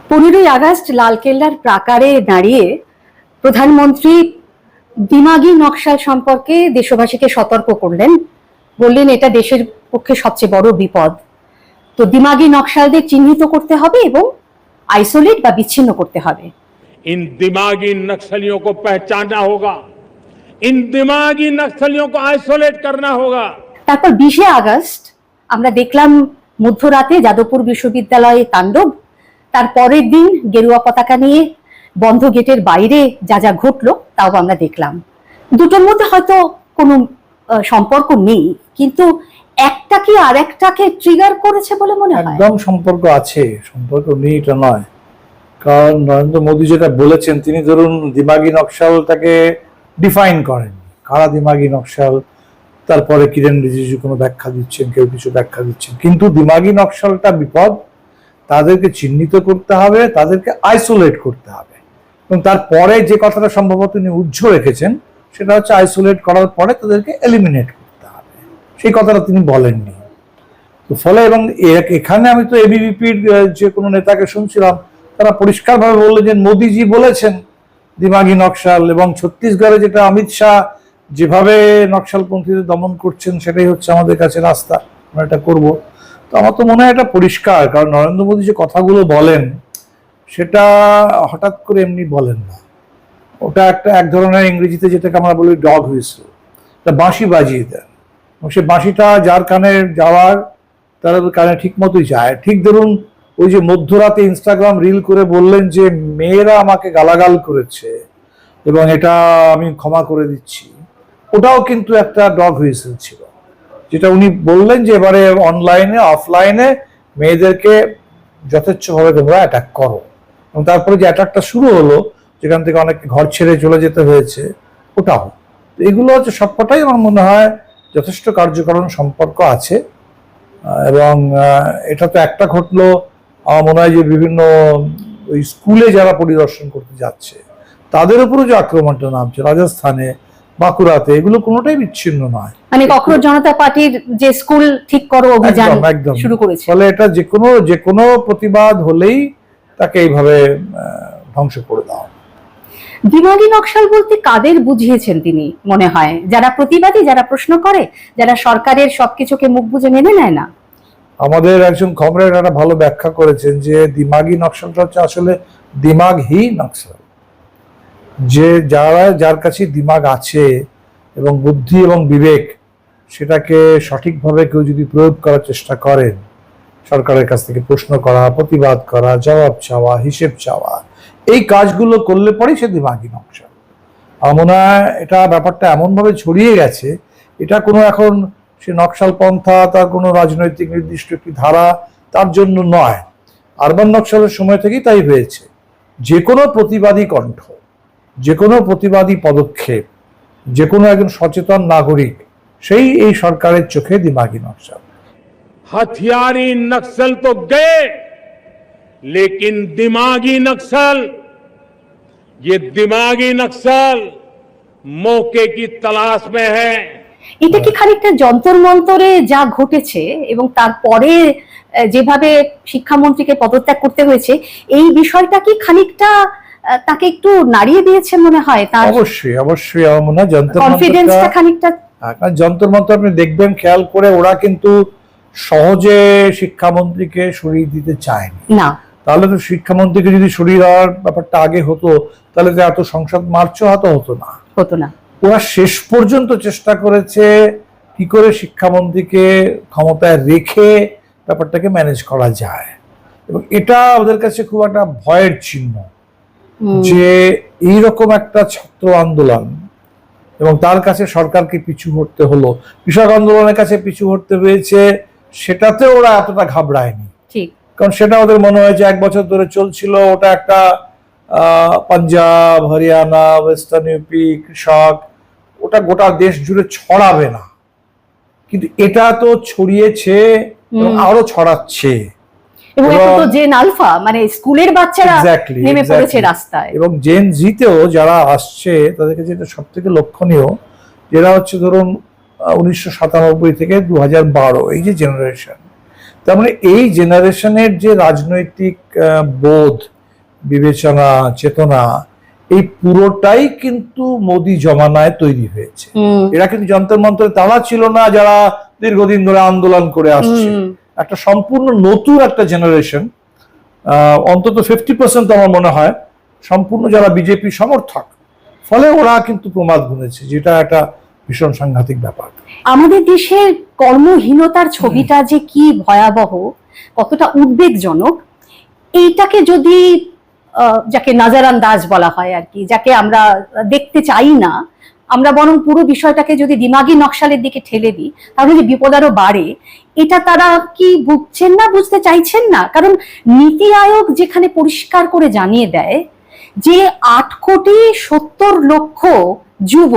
15ই August লালকেল্লার প্রাকারে দাঁড়িয়ে প্রধানমন্ত্রী দিমাগি নকশাল সম্পর্কে দেশবাসীকে সতর্ক করলেন, বললেন এটা দেশের পক্ষে সবচেয়ে বড় বিপদ। তো দিমাগি নকশালদের চিহ্নিত করতে হবে এবং আইসোলেট বা বিচ্ছিন্ন করতে হবে। इन दिमागी नक्सलियों को पहचानना होगा, इन दिमागी नक्सलियों को आइसोलेट करना होगा। তারপর 20শে আগস্ট আমরা দেখলাম মধ্যরাতে যাদবপুর বিশ্ববিদ্যালয়ে তাণ্ডব। তার পরের দিন গেরুয়া পতাকা নিয়ে বন্ধ গেটের বাইরে যা যা ঘটলো তাও আমরা দেখলাম। দুটোর মধ্যে হয়তো কোনো সম্পর্ক নেই, কিন্তু একটা কি আরেকটাকে ট্রিগার করেছে বলে মনে হয়? একদম সম্পর্ক আছে, সম্পর্ক নেই এটা নয়। কারণ নরেন্দ্র মোদী যেটা বলেছেন, তিনি ধরুন দিমাগি নকশালটাকে ডিফাইন করেন, কারা দিমাগি নকশাল। তারপরে কিরেন রিজিজু কোনো ব্যাখ্যা দিচ্ছেন, কেউ কিছু ব্যাখ্যা দিচ্ছেন, কিন্তু দিমাগি নকশালটা বিপদ। তাদেরকে চিহ্নিত করতে হবে, তাদেরকে আইসোলেট করতে হবে। এবং তারপরে যে কথাটা সম্ভবত তিনি উজ্জ্ব রেখেছেন সেটা হচ্ছে আইসোলেট করার পরে তাদেরকে এলিমিনেট করতে হবে, সেই কথাটা তিনি বলেননি। তো ফলে এবং এখানে আমি তো এবিভিপির যে কোনো নেতাকে শুনছিলাম, তারা পরিষ্কারভাবে বললেন যে মোদিজি বলেছেন দিমাগি নকশাল, এবং ছত্তিশগড়ে যেটা অমিত শাহ যেভাবে নকশালপন্থীদের দমন করছেন সেটাই হচ্ছে আমাদের কাছে রাস্তা, আমরা এটা করবো। তো আমার তো মনে হয় এটা পরিষ্কার, কারণ নরেন্দ্র মোদী যে কথাগুলো বলেন সেটা হঠাৎ করে এমনি বলেন না। ওটা এক ধরনের ইংরেজিতে যেটাকে আমরা বলি ডগ হুইসল, একটা বাঁশি বাজিয়ে দেন, এবং সে বাঁশিটা যার কানে যাওয়ার তার কানে ঠিক মতোই যায়। ঠিক ধরুন ওই যে মধ্যরাতে ইনস্টাগ্রাম রিল করে বললেন যে মেয়েরা আমাকে গালাগাল করেছে এবং এটা আমি ক্ষমা করে দিচ্ছি, ওটাও কিন্তু একটা ডগ হুইসল ছিল, যেটা উনি বললেন যে এবারে অনলাইনে অফলাইনে মেয়েদেরকে যথেচ্ছভাবে তোমরা অ্যাটাক করো। এবং তারপরে যে অ্যাটাকটা শুরু হলো, যেখান থেকে অনেক ঘর ছেড়ে চলে যেতে হয়েছে, ওটাও। এগুলো হচ্ছে সবকটাই আমার মনে হয় যথেষ্ট কার্যকরণ সম্পর্ক আছে। এবং এটা তো একটা ঘটলো, আমার মনে হয় যে বিভিন্ন ওই স্কুলে যারা পরিদর্শন করতে যাচ্ছে তাদের উপরও যে আক্রমণটা নামছে রাজস্থানে, বাঁকুড়াতে, এগুলো কোনোটাই বিচ্ছিন্ন নয়। মানে কখনোজ জনতা পার্টির যে স্কুল ঠিক করো অভিযান শুরু করেছে, ফলে এটা যে কোনো প্রতিবাদ হলেই তাকে এইভাবে ধ্বংস করে দাও। দিমাগি নকশাল বলতে কাদের বুঝিয়েছেন তিনি মনে হয়? যারা প্রতিবাদী, যারা প্রশ্ন করে, যারা সরকারের সবকিছুকে মুখ বুজে মেনে নেয় না। আমাদের একজন কমরেড একটা ভালো ব্যাখ্যা করেছেন যে দিমাগি নকশালটা হচ্ছে আসলে দিমাগহীন নকশাল, যে যার কাছে দিমাগ আছে এবং বুদ্ধি এবং বিবেক, সেটাকে সঠিকভাবে কেউ যদি প্রয়োগ করার চেষ্টা করেন, সরকারের কাছ থেকে প্রশ্ন করা, প্রতিবাদ করা, জবাব চাওয়া, হিসেব চাওয়া, এই কাজগুলো করলে পরেই সে দিমাগি নকশাল। আমার মনে হয় এটা ব্যাপারটা এমনভাবে ছড়িয়ে গেছে, এটা কোনো এখন সে নকশাল পন্থা, তার কোনো রাজনৈতিক নির্দিষ্ট একটি ধারা তার জন্য নয়। আরবান নকশালের সময় থেকেই তাই হয়েছে। যে কোনো প্রতিবাদী কণ্ঠ, যে কোনো প্রতিবাদী পদক্ষেপ, যে কোনো একজন সচেতন নাগরিক, সেই এই সরকারের চোখে দিমাগি নকশাল। हथियारी नक्सल तो गए, लेकिन दिमागी नक्सल, ये दिमागी नक्सल मौके की तलाश में है। এটা কি খানিকটা যন্তর মন্তরে যা ঘটেছে এবং তারপরে যেভাবে শিক্ষামন্ত্রীকে পদত্যাগ করতে হয়েছে, এই বিষয়টা কি খানিকটা তাকে একটু নাড়িয়ে দিয়েছে মনে হয়? তার অবশ্যই অবশ্যই আমার মনে হয় কনফিডেন্সটা খানিকটা। যন্তর মন্তর আপনি দেখবেন খেয়াল করে, ওরা কিন্তু সহজে শিক্ষামন্ত্রীকে সরিয়ে দিতে চায়নি না। তাহলে তো শিক্ষামন্ত্রীকে যদি সরিয়ে দেওয়ার ব্যাপারটা আগে হতো, তাহলে তো এত সংসদ মার্চও হতো না। ওরা শেষ পর্যন্ত চেষ্টা করেছে কি করে শিক্ষামন্ত্রীকে ক্ষমতায় রেখে ব্যাপারটাকে ম্যানেজ করা যায়, এবং এটা ওদের কাছে খুব একটা ভয়ের চিহ্ন যে এইরকম একটা ছাত্র আন্দোলন, এবং তার কাছে সরকারকে পিছু হটতে হলো, কৃষক আন্দোলনের কাছে পিছু হটতে হয়েছে, সেটাতে ওরা এতটা ঘাবড়ায়নি। কারণ সেটা ওদের মনে হয় যে 1 বছর ধরে চলছিল, ওটা একটা পাঞ্জাব, হরিয়ানা, ওয়েস্টার্ন ইউপি কৃষক, ওটা গোটা দেশ জুড়ে ছড়াবে না। কিন্তু এটা তো ছড়িয়েছে এবং আরো ছড়াচ্ছে, এবং এখন তো জেন আলফা মানে স্কুলের বাচ্চারা নেমে পড়েছে রাস্তায়, এবং জেন জিতেও যারা আসছে তাদেরকে যেটা সব থেকে লক্ষণীয়, যেটা হচ্ছে ধরুন 1997 থেকে 2012 এই যে জেনারেশন, তার মানে এই জেনারেশনের যে রাজনৈতিক বোধ বিবেচনা, চেতনা, এই পুরোটাই কিন্তু মোদি জমানায় তৈরি হয়েছে। এরা কিন্তু যন্ত্র মন্ত্রে তারা ছিল না যারা দীর্ঘদিন ধরে আন্দোলন করে আসছে। একটা সম্পূর্ণ নতুন একটা জেনারেশন, অন্তত 50% আমার মনে হয় সম্পূর্ণ যারা বিজেপি সমর্থক, ফলে ওরা কিন্তু প্রমাদ গুনেছে, যেটা একটা ভীষণ সাংঘাতিক ব্যাপার। আমাদের দেশের কর্মহীনতার ছবিটা যে কি ভয়াবহ, কতটা উদ্বেগজনক, এইটাকে যদি যাকে নজরান্দাজ বলা হয় আর কি, যাকে আমরা দেখতে চাই না, আমরা বরং পুরো বিষয়টাকে যদি দিমাগি নকশালের দিকে ঠেলে দিই, তাহলে যে বিপদ আরো বাড়ে। এটা তারা কি বুঝছেন না, বুঝতে চাইছেন না? কারণ নীতি আয়োগ যেখানে পরিষ্কার করে জানিয়ে দেয় যে 8,70,00,000 যুব,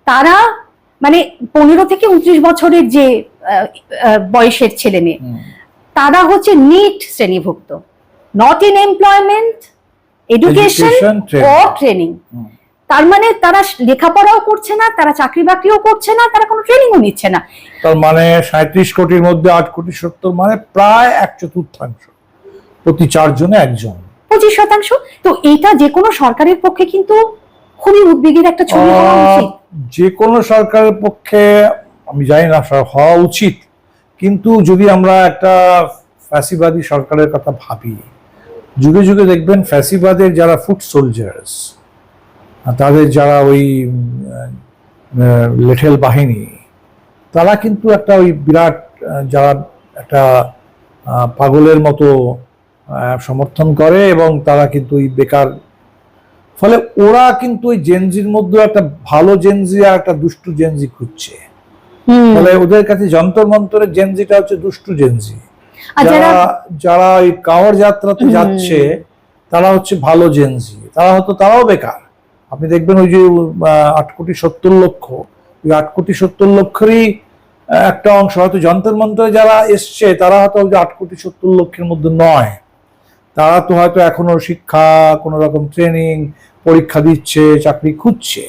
তারা মানে 15 থেকে 29 বছরের যে বয়সের ছেলে মেয়ে, তারা হচ্ছে নিট শ্রেণীভুক্ত, নট ইন এমপ্লয়মেন্ট, এডুকেশন ও ট্রেনিং। তার মানে তারা লেখাপড়াও করছে না, তারা চাকরি বাকরিও করছে না, তারা কোনো ট্রেনিংও নিচ্ছে না। তার মানে 37 কোটির মধ্যে 8,70,00,000 মানে প্রায় 1/4, প্রতি 4 জনে 1 জন, 25%। তো এটা যে কোনো সরকারের পক্ষে কিন্তু খুবই উদ্বেগের একটা ছবি হওয়া উচিত। যে কোনো সরকারের পক্ষে আমি জানি না হওয়া উচিত, কিন্তু যদি আমরা একটা ফ্যাসিবাদী সরকারের কথা ভাবি, যুগে যুগে দেখবেন ফ্যাসিবাদের যারা ফুট সোলজার্স, তাদের যারা ওই লেঠেল বাহিনী, তারা কিন্তু একটা ওই বিরাট যারা একটা পাগলের মতো সমর্থন করে, এবং তারা কিন্তু ওই বেকার, ফলে ওরা কিন্তু ওই জেনজির মধ্যে একটা ভালো জেনজি আর একটা দুষ্টু জেনজি খুঁজছে। ফলে ওদের কাছে যন্তর মন্তরের জেনজিটা হচ্ছে দুষ্টু জেনজি, যারা ওই কাওয়ার যাত্রাতে যাচ্ছে তারা হচ্ছে ভালো জেনজি, তারাও বেকার। আপনি দেখবেন ওই যে 8,70,00,000, ওই 8,70,00,000-রই একটা অংশ হয়তো যন্তর মন্তরে যারা এসছে, তারা হয়তো 8,70,00,000-এর মধ্যে নয়, তারা তো হয়তো এখনো শিক্ষা, কোন রকম ট্রেনিং, পরীক্ষা দিচ্ছে, চাকরি খুঁজছে।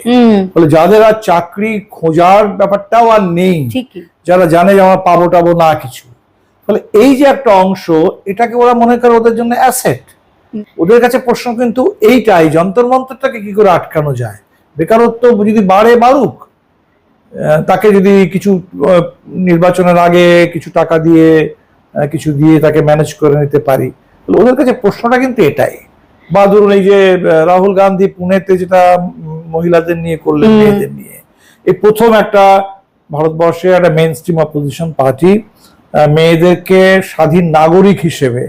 ফলে যাদের আর চাকরি খোঁজার ব্যাপারটাও আর নেই, যারা জানে যে আমার পাবো টাবো না কিছু, ফলে এই যে একটা অংশ, এটাকে ওরা মনে করে ওদের জন্য অ্যাসেট। ওদের কাছে প্রশ্ন কিন্তু এইটাই, যন্তর মন্ত্রটাকে কি করে আটকানো যায়। বেকারত্ব যদি বাড়ুক, তাকে যদি কিছু নির্বাচনের আগে কিছু টাকা দিয়ে কিছু দিয়ে তাকে ম্যানেজ করে নিতে পারি, ওদের কাছে প্রশ্নটা কিন্তু এটাই। বা ধরুন এই যে রাহুল গান্ধী পুনেতে যেটা মহিলাদের নিয়ে করলেন, মেয়েদের নিয়ে, এই প্রথম একটা ভারতবর্ষে একটা মেইন স্ট্রিম অপোজিশন পার্টি মেয়েদেরকে স্বাধীন নাগরিক হিসেবে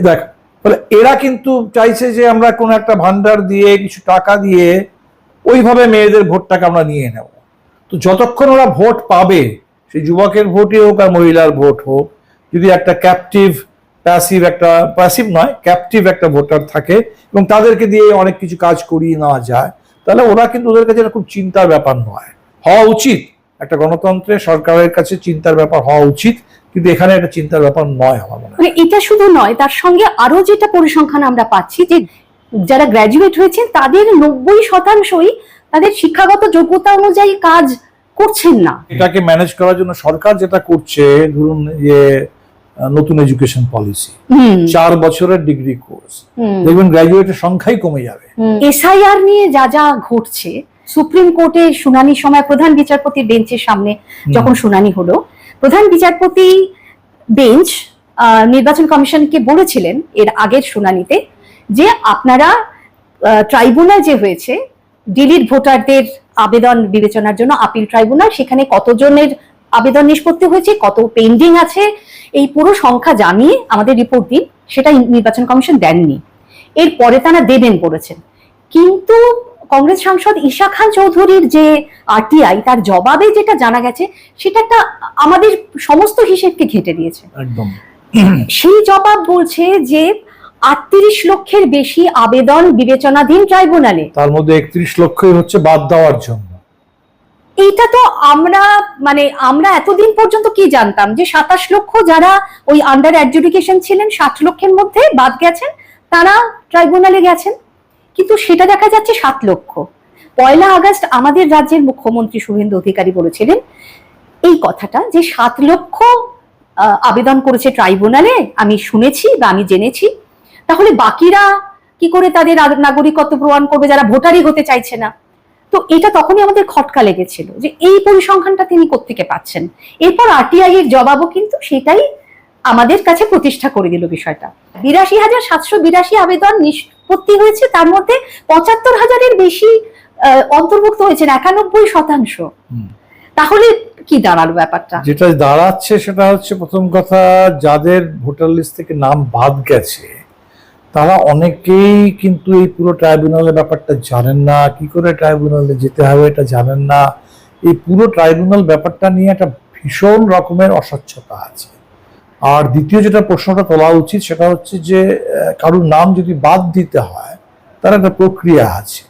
দেখ, ফলে এরা কিন্তু চাইছে যে আমরা কোন একটা ভান্ডার দিয়ে কিছু টাকা দিয়ে ওইভাবে মেয়েদের ভোটটাকে আমরা নিয়ে নেব। তো যতক্ষণ ওরা ভোট পাবে, সেই যুবকের ভোটই হোক আর মহিলার ভোট হোক, যদি একটা ক্যাপটিভ ভোটার থাকে এবং তাদেরকে দিয়ে অনেক কিছু কাজ করিয়ে নেওয়া যায়, তাহলে ওরা কিন্তু ওদের কাছে খুব চিন্তার ব্যাপার নয়, হওয়া উচিত। একটা গণতন্ত্রে সরকারের কাছে চিন্তার ব্যাপার হওয়া উচিত, কিন্তু এখানে একটা চিন্তার ব্যাপার নয় আমার মনে হয়। এটা শুধু নয়, তার সঙ্গে আরো যেটা পরিসংখ্যান আমরা পাচ্ছি যে যারা গ্র্যাজুয়েট হয়েছেন তাদের 90%ই তাদের শিক্ষাগত যোগ্যতা অনুযায়ী কাজ করছেন না। এটাকে ম্যানেজ করার জন্য সরকার যেটা করছে, ধরুন যে নতুন এডুকেশন পলিসি, 4 বছরের ডিগ্রি কোর্স, দেখবেন গ্র্যাজুয়েটের সংখ্যাই কমে যাবে। এসআইআর নিয়ে যা যা ঘটছে, সুপ্রিম কোর্টে শুনানির সময় প্রধান বিচারপতির বেঞ্চের সামনে যখন শুনানি হলো, প্রধান বিচারপতি বেঞ্চ নির্বাচন কমিশনকে বলেছিলেন এর আগের শুনানিতে যে আপনারা ট্রাইব্যুনাল যে হয়েছে ডিলিট ভোটারদের আবেদন বিবেচনার জন্য, আপিল ট্রাইব্যুনাল, সেখানে কতজনের আবেদন নিষ্পত্তি হয়েছে, কত পেন্ডিং আছে, এই পুরো সংখ্যা জানিয়ে আমাদের রিপোর্ট দিন। সেটা নির্বাচন কমিশন দেননি, এরপরে তারা দেবেন বলেছেন। কিন্তু কংগ্রেস সাংসদ ঈশা খান চৌধুরীর যে আরটিআই, তার জবাবে যেটা জানা গেছে, সেটা একটা আমাদের সমস্ত হিসেবকে ঘেঁটে দিয়েছে। একদম সেই জবাব বলছে যে 38 লক্ষের বেশি আবেদন বিবেচনাধীন ট্রাইব্যুনালে, তার মধ্যে 31 লক্ষই হচ্ছে বাদ দেওয়ার জন্য। এইটা তো আমরা এতদিন পর্যন্ত কি জানতাম যে 27 লক্ষ যারা ওই আন্ডার অ্যাডজুডিকেশন ছিলেন, 60 লক্ষের মধ্যে বাদ গেছেন, তারা ট্রাইব্যুনালে গেছেন। কিন্তু সেটা দেখা যাচ্ছে 7 লক্ষ। 1 আগস্ট আমাদের রাজ্যের মুখ্যমন্ত্রী শুভেন্দু অধিকারী বলেছিলেন এই কথাটা যে 7 লক্ষ আবেদন করেছে ট্রাইব্যুনালে, আমি শুনেছি বা আমি জেনেছি। তাহলে বাকিরা কি করে তাদের নাগরিকত্ব প্রমাণ করবে যারা ভোটারই হতে চাইছে না? তো এটা তখনই আমাদের খটকা লেগেছিল যে এই পরিসংখ্যানটা তিনি কোত্থেকে পাচ্ছেন। এরপর আরটিআই এর জবাবও কিন্তু সেটাই আমাদের কাছে প্রতিষ্ঠা করে দিল বিষয়টা। ৮২,৭৮২ আবেদন নিষ্পত্তি হয়েছে, তার মধ্যে ৭৫,০০০-এর বেশি অন্তর্ভুক্ত হয়েছেন, ৯১%। তাহলে কি দাঁড়ালো ব্যাপারটা? যেটা দাঁড়াচ্ছে সেটা হচ্ছে, প্রথম কথা, যাদের ভোটার লিস্ট থেকে নাম বাদ গেছে তারা অনেকেই কিন্তু এই পুরো ট্রাইব্যুনালের ব্যাপারটা জানেন না, কি করে ট্রাইব্যুনালে যেতে হবে এটা জানেন না। এই পুরো ট্রাইব্যুনাল ব্যাপারটা নিয়ে একটা ভীষণ রকমের অস্বচ্ছতা আছে। আর দ্বিতীয় যেটা প্রশ্নটা তোলা উচিত সেটা হচ্ছে যে কারোর নাম যদি বাদ দিতে হয় তার একটা প্রক্রিয়া আছে,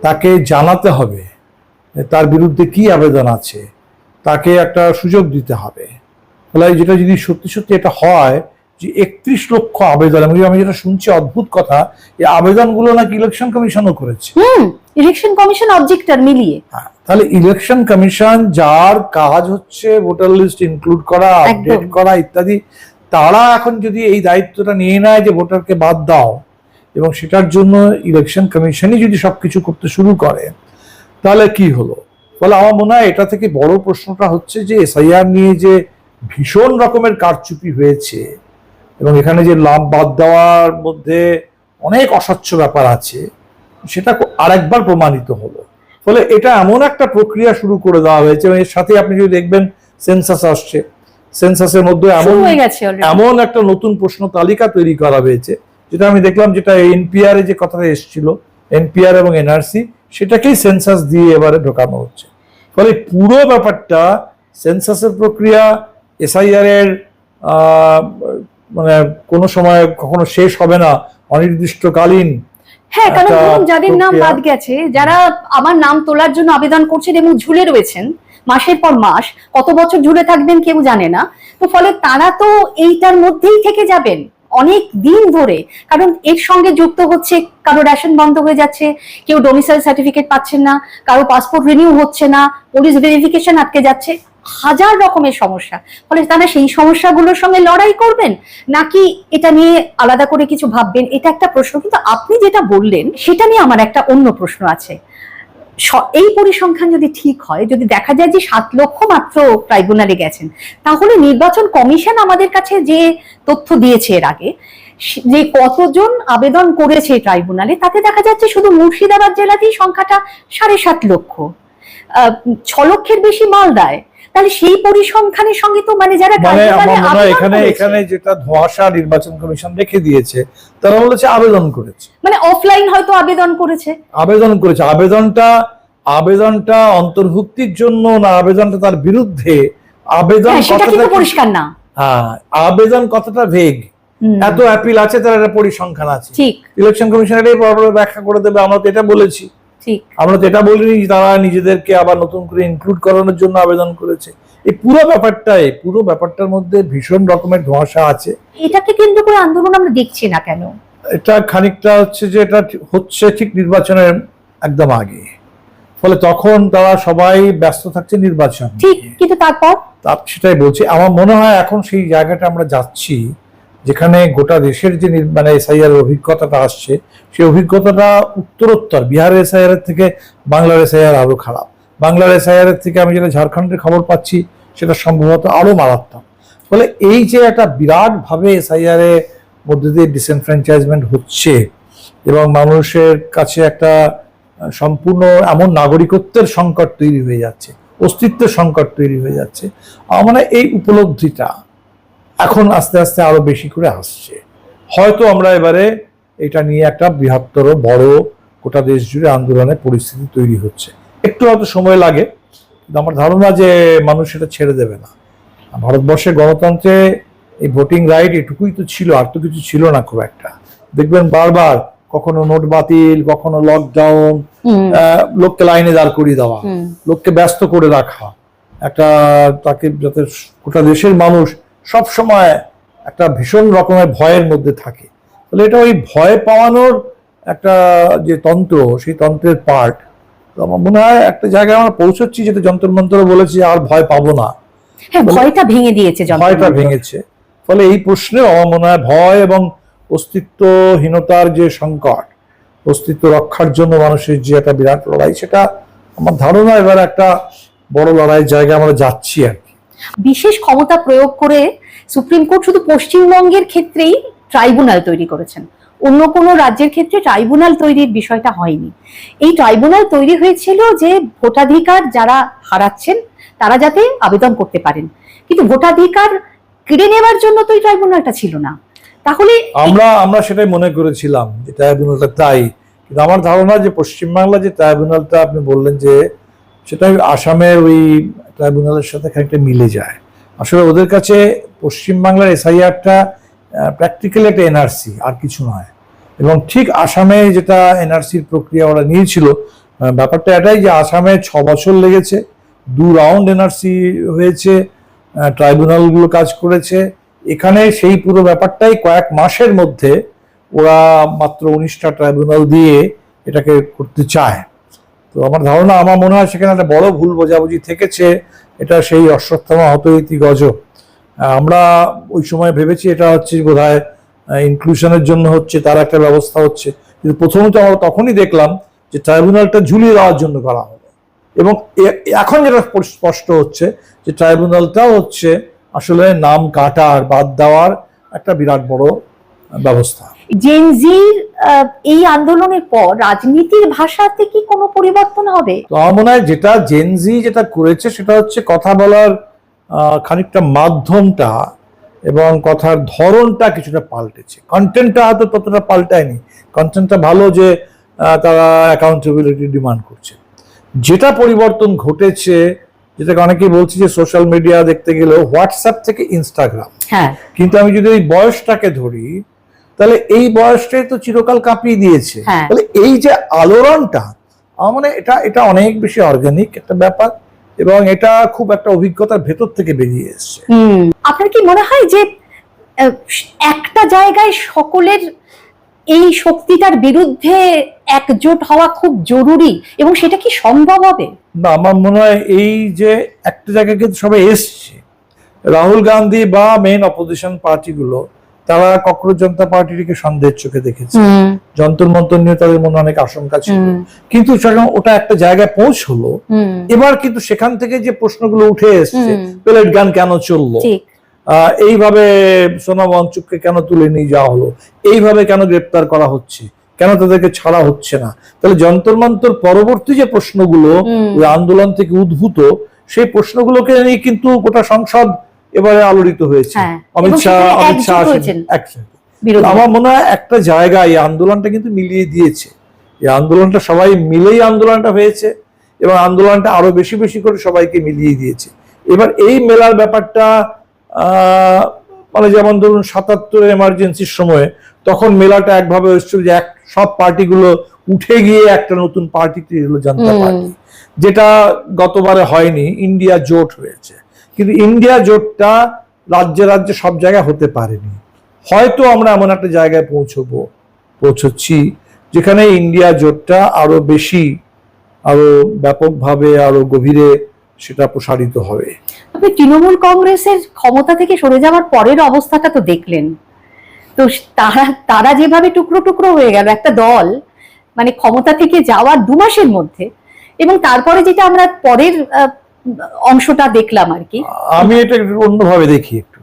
তাকে জানাতে হবে তার বিরুদ্ধে কি আবেদন আছে, তাকে একটা সুযোগ দিতে হবে। ফলে যেটা যদি সত্যি সত্যি এটা হয় যে ৩১ লক্ষ আবেদন, আমি যেটা শুনছি অদ্ভুত কথা, এই আবেদনগুলো নাকি ইলেকশন কমিশনও করেছে। ইলেকশন কমিশন অবজেক্টর মিলিয়ে। তাহলে ইলেকশন কমিশন, যার কাজ হচ্ছে ভোটার লিস্ট ইনক্লুড করা, আপডেট করা ইত্যাদি, তারা এখন যদি এই দায়িত্বটা নিয়ে নেয় যে ভোটারকে বাদ দাও, এবং সেটার জন্য ইলেকশন কমিশনই যদি সবকিছু করতে শুরু করে, তাহলে কি হলো? ফলে আমার মনে হয় এটা থেকে বড় প্রশ্নটা হচ্ছে যে এসআইআর নিয়ে যে ভীষণ রকমের কারচুপি হয়েছে এবং এখানে যে লাভ বাদ দেওয়ার মধ্যে অনেক অস্বচ্ছ ব্যাপার আছে, সেটা আরেকবার প্রমাণিত হলো। ফলে এটা এমন একটা প্রক্রিয়া শুরু করে দেওয়া হয়েছে, এবং এর সাথে আপনি যদি দেখবেন সেন্সাস আসছে, সেন্সাসের মধ্যে এমন একটা নতুন প্রশ্ন তালিকা তৈরি করা হয়েছে, যেটা আমি দেখলাম, যেটা এনপিআর এ যে কথাটা এসেছিল, এনপিআর এবং এনআরসি, সেটাকেই সেন্সাস দিয়ে এবারে ঢোকানো হচ্ছে। ফলে পুরো ব্যাপারটা সেন্সাসের প্রক্রিয়া, এসআইআর এর মানে কোনো সময় কখনো শেষ হবে না, অনির্দিষ্টকালীন। হ্যাঁ, কারণ ধরুন যাদের নাম বাদ গেছে, যারা আমার নাম তোলার জন্য আবেদন করছেন এবং ঝুলে রয়েছেন মাসের পর মাস, কত বছর ঝুলে থাকবেন কেউ জানে না, তো ফলে তারা তো এইটার মধ্যেই থেকে যাবেন অনেক দিন ধরে। কারণ এর সঙ্গে যুক্ত হচ্ছে কারো রেশন বন্ধ হয়ে যাচ্ছে, কেউ ডোমিসাইল সার্টিফিকেট পাচ্ছেন না, কারো পাসপোর্ট রিনিউ হচ্ছে না, পুলিশ ভেরিফিকেশন আটকে যাচ্ছে, হাজার রকমের সমস্যা। ফলে তারা সেই সমস্যাগুলোর সঙ্গে লড়াই করবেন নাকি এটা নিয়ে আলাদা করে কিছু ভাববেন, এটা একটা প্রশ্ন। কিন্তু আপনি যেটা বললেন সেটা নিয়ে আমার একটা অন্য প্রশ্ন আছে। এই পরিসংখ্যান যদি ঠিক হয়, যদি দেখা যায় যে ৭ লক্ষ মাত্র ট্রাইব্যুনালে গেছেন, তাহলে নির্বাচন কমিশন আমাদের কাছে যে তথ্য দিয়েছে এর আগে, যে কতজন আবেদন করেছে ট্রাইব্যুনালে, তাতে দেখা যাচ্ছে শুধু মুর্শিদাবাদ জেলাতেই সংখ্যাটা ৭.৫ লক্ষ, ৬ লক্ষের বেশি মালদায়। তাহলে সেই পরিসংখ্যানের সঙ্গে তো মানে যারা এখানে যেটা ধোঁয়াশা নির্বাচন কমিশন রেখে দিয়েছে, তারা বলেছে আবেদন করেছে, মানে অফলাইন হয়তো আবেদন করেছে। আবেদনটা অন্তর্ভুক্তির জন্য না, আবেদনটা তার বিরুদ্ধে, আবেদন সেটা কিন্তু পরিষ্কার না। হ্যাঁ, আবেদন কতটা ভেগ, এত অ্যাপিল আছে, তার একটা পরিসংখ্যান আছে। ঠিক, ইলেকশন কমিশন এটাই ব্যাখ্যা করে দেবে। আমরা তো এটা বলেছি, আমরা তো এটা বলিনি তারা নিজেদেরকে আবার নতুন করে ইনক্লুড করানোর জন্য আবেদন করেছে। এই পুরো ব্যাপারটার মধ্যে ভীষণ রকমের ধোঁয়াশা আছে। এটাকে কেন্দ্র করে আন্দোলন আমরা দেখছি না কেন? এটা খানিকটা হচ্ছে যে এটা হচ্ছে ঠিক নির্বাচনের একদম আগে, ফলে তখন তারা সবাই ব্যস্ত থাকছে নির্বাচন, ঠিক, কিন্তু তারপর সেটাই বলছি। আমার মনে হয় এখন সেই জায়গাটা আমরা যাচ্ছি, যেখানে গোটা দেশের যে মানে এসআইআর অভিজ্ঞতাটা আসছে, সেই অভিজ্ঞতাটা উত্তরোত্তর বিহারের এসআইআর থেকে বাংলার এসআইআর আরো খারাপ। বাংলার এসআইআর থেকে আমি যেটা ঝাড়খণ্ডের খবর পাচ্ছি, সেটা সম্ভবত আরো মারাত্মক। ফলে এই যে একটা বিরাট ভাবে এসআইআর এর মধ্যে দিয়ে ডিসএনফ্র্যাঞ্চাইজমেন্ট হচ্ছে এবং মানুষের কাছে একটা সম্পূর্ণ এমন নাগরিকত্বের সংকট তৈরি হয়ে যাচ্ছে, অস্তিত্বের সংকট তৈরি হয়ে যাচ্ছে, মানে এই উপলব্ধিটা এখন আস্তে আস্তে আরো বেশি করে আসছে। হয়তো আমরা এবারে এটা নিয়ে একটা বৃহত্তর বড় গোটা দেশ জুড়ে আন্দোলনের পরিস্থিতি তৈরি হচ্ছে। একটু হয়তো সময় লাগে, কিন্তু আমার ধারণা যে মানুষ এটা ছেড়ে দেবে না। ভারতবর্ষের গণতন্ত্রে এই ভোটিং রাইট এটুকুই তো ছিল, আর তো কিছু ছিল না খুব একটা। দেখবেন বারবার কখনো নোট বাতিল, কখনো লকডাউন, লোককে লাইনে দাঁড় করিয়ে দেওয়া, লোককে ব্যস্ত করে রাখা, একটা তাকে যাতে গোটা দেশের মানুষ সব সময় একটা ভীষণ রকমের ভয়ের মধ্যে থাকে। তাহলে এটা ওই ভয় পাওয়ানোর একটা যে তন্ত্র, সেই তন্ত্রের পার্ট। তো আমার মনে হয় একটা জায়গায় আমরা পৌঁছচ্ছি, যেটা যন্তর মন্ত্র বলেছি আর ভয় পাবো না, ভয়টা ভেঙে দিয়েছে, ভয়টা ভেঙেছে। ফলে এই প্রশ্নে আমার মনে হয় ভয় এবং অস্তিত্বহীনতার যে সংকট, অস্তিত্ব রক্ষার জন্য মানুষের যে একটা বিরাট লড়াই, সেটা আমার ধারণা এবার একটা বড় লড়াইয়ের জায়গায় আমরা যাচ্ছি আর কি। বিশেষ ক্ষমতা প্রয়োগ করে সুপ্রিম কোর্ট শুধু পশ্চিমবঙ্গের ক্ষেত্রেই ট্রাইব্যুনাল তৈরি করেছেন, অন্য কোনো রাজ্যের ক্ষেত্রে ট্রাইব্যুনাল তৈরির বিষয়টা হয়নি। এই ট্রাইব্যুনাল তৈরি হয়েছিল যে ভোটাধিকার যারা হারাচ্ছেন তারা যাতে আবেদন করতে পারেন, কিন্তু ভোটাধিকার কেড়ে নেওয়ার জন্য তো এই ট্রাইব্যুনালটা ছিল না। তাহলে আমরা সেটাই মনে করেছিলাম যে ট্রাইব্যুনালটা তাই, কিন্তু আমার ধারণা যে পশ্চিমবাংলা যে ট্রাইব্যুনালটা আপনি বললেন যে সেটা আসামের ওই ট্রাইব্যুনালের সাথে খানিকটা মিলে যায়। আসলে ওদের কাছে পশ্চিমবাংলার এসআইআরটা প্র্যাকটিক্যালি একটা এনআরসি, আর কিছু নয়। এবং ঠিক আসামে যেটা এনআরসির প্রক্রিয়া ওরা নিয়েছিল, ব্যাপারটা এটাই যে আসামে 6 বছর লেগেছে, 2 রাউন্ড এনআরসি হয়েছে, ট্রাইব্যুনালগুলো কাজ করেছে। এখানে সেই পুরো ব্যাপারটাই কয়েক মাসের মধ্যে ওরা মাত্র 19টা ট্রাইব্যুনাল দিয়ে এটাকে করতে চায়। তো আমার ধারণা, আমার মনে হয় সেখানে একটা বড় ভুল বোঝাবুঝি থেকেছে। এটা সেই অশ্বত্থামা হতইতি গজ। আমরা ওই সময় ভেবেছি এটা হচ্ছে বোধহয় ইনক্লুশনের জন্য হচ্ছে, তার একটা ব্যবস্থা হচ্ছে, কিন্তু প্রথমত আমরা তখনই দেখলাম যে ট্রাইব্যুনালটা ঝুলিয়ে দেওয়ার জন্য করা হবে। এবং এখন যেটা স্পষ্ট হচ্ছে যে ট্রাইব্যুনালটাও হচ্ছে আসলে নাম কাটার, বাদ দেওয়ার একটা বিরাট বড় ব্যবস্থা। জেনজির এই আন্দোলনের পর রাজনীতির ভাষাতে কি কোনো পরিবর্তন হবে? তো আমার মনে হয় যেটা জেনজি যেটা করেছে সেটা হচ্ছে কথা বলার খানিকটা মাধ্যমটা এবং কথার ধরনটা কিছুটা পাল্টেছে। কন্টেন্টটা হয়তো ততটা পাল্টায়নি, কন্টেন্টটা ভালো যে তারা অ্যাকাউন্টেবিলিটি ডিমান্ড করছে। যেটা পরিবর্তন ঘটেছে, যেটাকে অনেকেই বলছে যে সোশ্যাল মিডিয়া দেখতে গেলেও হোয়াটসঅ্যাপ থেকে ইনস্টাগ্রাম, হ্যাঁ, কিন্তু আমি যদি এই বয়সটাকে ধরি তাহলে এই বয়সটাই তো চিরকাল কাঁপিয়ে দিয়েছে। তাহলে এই যে আলোড়নটা, আমার মানে এটা অনেক বেশি অর্গানিক একটা ব্যাপার এবং এটা খুব একটা অভিজ্ঞতার ভেতর থেকে বেরিয়ে এসছে। আপনার কি মনে হয় যে একটা জায়গায় সকলের এই শক্তিটার বিরুদ্ধে একজোট হওয়া খুব জরুরি এবং সেটা কি সম্ভব হবে? না, আমার মনে হয় এই যে একটা জায়গায় কিন্তু সবাই এসছে, রাহুল গান্ধী বা মেইন অপোজিশন পার্টিগুলো তারা ককরোচ জনতা পার্টিকে সন্দেহের চোখে দেখেছে। যন্তর মন্তর নিয়ে তাদের মনে অনেক আশঙ্কা ছিল, কিন্তু ওটা একটা জায়গায় পৌঁছলো। এবার কিন্তু সেখান থেকে যে প্রশ্নগুলো উঠে এসছে, পেলেট গান কেন চললো, এইভাবে সোনাম ওয়াংচুককে কেন তুলে নিয়ে যাওয়া হলো, এইভাবে কেন গ্রেপ্তার করা হচ্ছে, কেন তাদেরকে ছাড়া হচ্ছে না, তাহলে যন্তর মন্তর পরবর্তী যে প্রশ্নগুলো ওই আন্দোলন থেকে উদ্ভূত, সেই প্রশ্নগুলোকে নিয়ে কিন্তু গোটা সংসদ এবারে আলোড়িত হয়েছে। অমিত শাহ একসাথে। আমার মনে হয় একটা জায়গায় এই আন্দোলনটা কিন্তু মিলিয়ে দিয়েছে। এই আন্দোলনটা সবাই মিলেই আন্দোলনটা হয়েছে এবং আন্দোলনটা আরো বেশি বেশি করে সবাইকে মিলিয়ে দিয়েছে। এবার এই মেলার ব্যাপারটা মানে যেমন ধরুন 77-এর এমার্জেন্সির সময় তখন মেলাটা একভাবে হচ্ছিল যে সব পার্টিগুলো উঠে গিয়ে একটা নতুন পার্টি তৈরি হলো, জনতা পার্টি, যেটা গতবারে হয়নি। ইন্ডিয়া জোট হয়েছে, কিন্তু ইন্ডিয়া জোটটা রাজ্যে রাজ্যে সব জায়গায় হতে পারেনি। হয়তো আমরা এমন একটা জায়গায় পৌঁছচ্ছি যেখানে ইন্ডিয়া জোটটা আরো বেশি, আরো ব্যাপকভাবে, আরো গভীরে সেটা প্রসারিত হবে। আপনি তৃণমূল কংগ্রেসের ক্ষমতা থেকে সরে যাওয়ার পরের অবস্থাটা তো দেখলেন, তো তারা যেভাবে টুকরো টুকরো হয়ে গেল একটা দল, মানে ক্ষমতা থেকে যাওয়ার 2 মাসের মধ্যে, এবং তারপরে যেটা আমরা পরের অংশটা দেখলাম আর কি। আমি এটা অন্যভাবে দেখি একটু,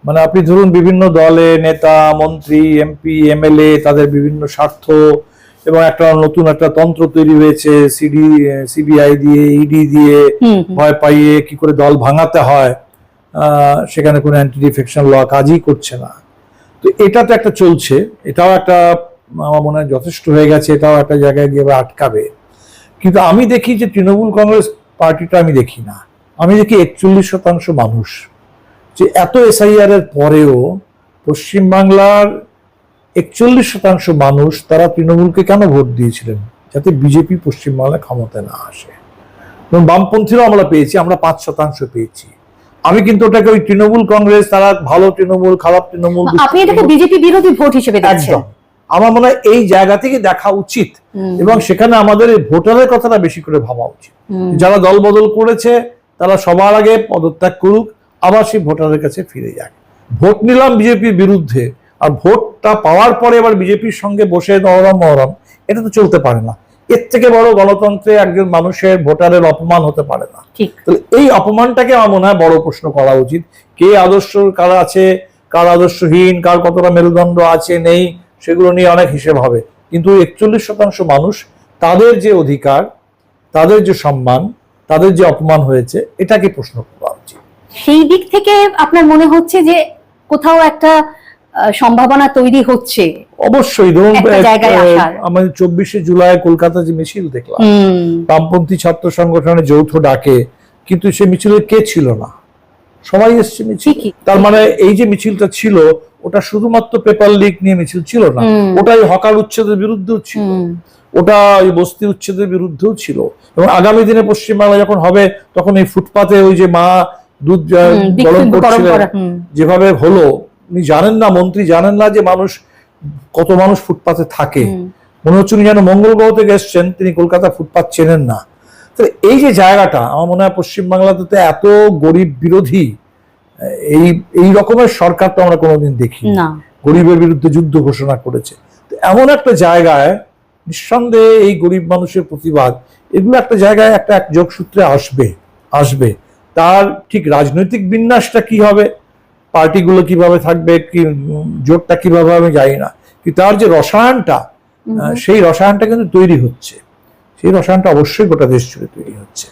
মানে আপনি ধরুন বিভিন্ন দলে নেতা, মন্ত্রী, এমপি, এমএলএ, তাদের বিভিন্ন স্বার্থ এবং একটা নতুন একটা তন্ত্র তৈরি হয়েছে, সিবিআই দিয়ে, ইডি দিয়ে ভয় পাইয়ে কি করে দল ভাঙাতে হয়। সেখানে কোনো অ্যান্টি ডিফেকশন ল কাজই করছে না। তো এটা তো একটা চলছে, এটাও একটা আমার মনে হয় যথেষ্ট হয়ে গেছে, এটাও একটা জায়গায় গিয়ে আটকাবে। কিন্তু আমি দেখি যে তৃণমূল কংগ্রেস পার্টিটা আমি দেখি না, আমি দেখি 41% মানুষ, যে এত এসআইআর এর পরেও পশ্চিমবাংলার 41% মানুষ তারা তৃণমূলকে কেন ভোট দিয়েছিলেন, যাতে বিজেপি পশ্চিমবাংলায় ক্ষমতায় না আসে। এবং বামপন্থীরাও আমরা পেয়েছি, আমরা 5% পেয়েছি। আমি কিন্তু ওটাকে ওই তৃণমূল কংগ্রেস, তারা ভালো তৃণমূল, খারাপ তৃণমূল, আপনি এটাকে বিজেপি বিরোধী ভোট হিসেবে দেখছেন? আমার মনে হয় এই জায়গা থেকে দেখা উচিত এবং সেখানে আমাদের ভোটারের কথাটা বেশি করে ভাবা উচিত। যারা দল বদল করেছে তারা সবার আগে পদত্যাগ করুক, আবার সেই ভোটারের কাছে ফিরে যাক। ভোট নিলাম বিজেপির বিরুদ্ধে, আর ভোটটা পাওয়ার পরে এবার বিজেপির সঙ্গে বসে নরম মহরম, এটা তো চলতে পারে না। এর থেকে বড় গণতন্ত্রে একজন মানুষের ভোটারের অপমান হতে পারে না। ঠিক। তাহলে এই অপমানটাকে আমার মনে হয় বড় প্রশ্ন করা উচিত। কে আদর্শ, কার আছে, কার আদর্শহীন, কার কতটা মেরুদণ্ড আছে নেই, সেগুলো নিয়ে অনেক হিসেব হবে। কিন্তু 41% মানুষ, তাদের যে অধিকার, তাদের যে সম্মান, তাদের যে অপমান হয়েছে, এটাকে প্রশ্ন করা উচিত। সেই দিক থেকে আপনার মনে হচ্ছে যে কোথাও একটা সম্ভাবনা তৈরি হচ্ছে? অবশ্যই। ধরুন একটা জায়গায় আসার। আমাদের 24শে জুলাই কলকাতা যে মিছিল দেখলাম, বামপন্থী ছাত্র সংগঠনের যৌথ ডাকে, কিন্তু সে মিছিলে কে ছিল না? সবাই এসছে মিছিল। ঠিকই। তার মানে এই যে মিছিলটা ছিল, ওটা শুধুমাত্র পেপার লিক নিয়ে মিছিল ছিল না, ওটাই হকার উচ্ছেদের বিরুদ্ধেও ছিল, ওটা ওই বস্তি উচ্ছেদের বিরুদ্ধেও ছিল। এবং আগামী দিনে পশ্চিমবাংলা যখন হবে, তখন এই ফুটপাতে ওই যে মা দুধ গরম করছিলেন, যেভাবে হলো, উনি জানেন না, মন্ত্রী জানেন না যে কত মানুষ ফুটপাতে থাকে। মনে হচ্ছে উনি যেন মঙ্গল গ্রহ থেকে এসছেন, তিনি কলকাতা ফুটপাত চেনেন না। তো এই যে জায়গাটা, আমার মনে হয় পশ্চিমবাংলাতে তো এত গরিব বিরোধী এই রকমের সরকার তো আমরা কোনোদিন দেখি না। গরিবের বিরুদ্ধে যুদ্ধ ঘোষণা করেছে। তো এমন একটা জায়গায় নিঃসন্দেহে এই গরিব মানুষের প্রতিবাদ, এগুলো একটা জায়গায় একটা যোগসূত্রে আসবে। তার ঠিক রাজনৈতিক বিন্যাসটা কি হবে, পার্টিগুলো কিভাবে থাকবে, কি জোটটা কিভাবে, আমি জানি না। কিন্তু তার যে রসায়নটা, সেই রসায়নটা কিন্তু তৈরি হচ্ছে। সেই রসায়নটা অবশ্যই গোটা দেশ জুড়ে তৈরি হচ্ছে।